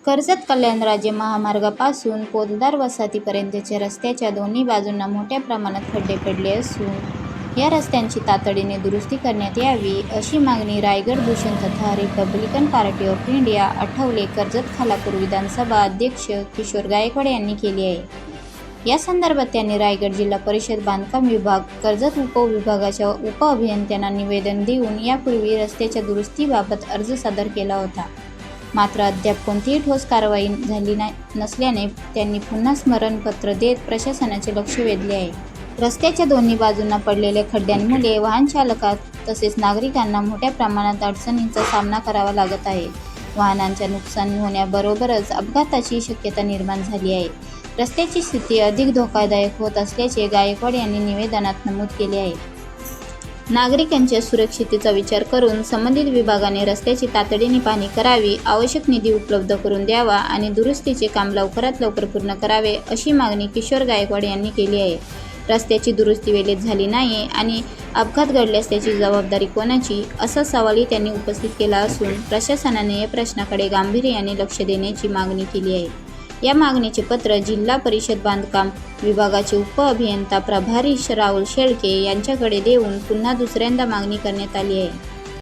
कर्जत कल्याण राज्य महामार्गापासून पोतदार वसाहतीपर्यंतच्या रस्त्याच्या दोन्ही बाजूंना मोठ्या प्रमाणात खड्डे पडले असून या रस्त्यांची तातडीने दुरुस्ती करण्यात यावी अशी मागणी रायगड भूषण तथा Republican Party of India Athawale Karjat Khalapur विधानसभा अध्यक्ष किशोर गायकवाड यांनी केली आहे। या संदर्भात त्यांनी रायगड जिल्हा परिषद बांधकाम विभाग कर्जत उपविभागाच्या उपअभियंत्यांना निवेदन देऊन यापूर्वी रस्त्याच्या दुरुस्तीबाबत अर्ज सादर केला होता। मात्र अद्याप कोणतीही ठोस कारवाई झाली नसल्याने त्यांनी पुन्हा स्मरणपत्र देत प्रशासनाचे लक्ष वेधले आहे। रस्त्याच्या दोन्ही बाजूंना पडलेल्या खड्ड्यांमुळे वाहन चालकात तसेच नागरिकांना मोठ्या प्रमाणात अडचणींचा सामना करावा लागत आहे। वाहनांचे नुकसान होण्याबरोबरच अपघाताची शक्यता निर्माण झाली आहे। रस्त्याची स्थिती अधिक धोकादायक होत असल्याचे गायकवाड यांनी निवेदनात नमूद केले आहे। नागरिकांच्या सुरक्षिततेचा विचार करून संबंधित विभागाने रस्त्याची तातडीने पाहणी करावी, आवश्यक निधी उपलब्ध करून द्यावा आणि दुरुस्तीचे काम लवकरात लवकर पूर्ण करावे अशी मागणी किशोर गायकवाड यांनी केली आहे। रस्त्याची दुरुस्ती वेळेत झाली नाही आणि अपघात घडल्यास त्याची जबाबदारी कोणाची असा सवालही त्यांनी उपस्थित केला असून प्रशासनाने या प्रश्नाकडे गांभीर्याने लक्ष देण्याची मागणी केली आहे। या मागणीचे पत्र जिल्हा परिषद बांधकाम विभागाचे उपअभियंता प्रभारी राहुल शेळके यांच्याकडे देऊन पुन्हा दुसऱ्यांदा मागणी करण्यात आली आहे।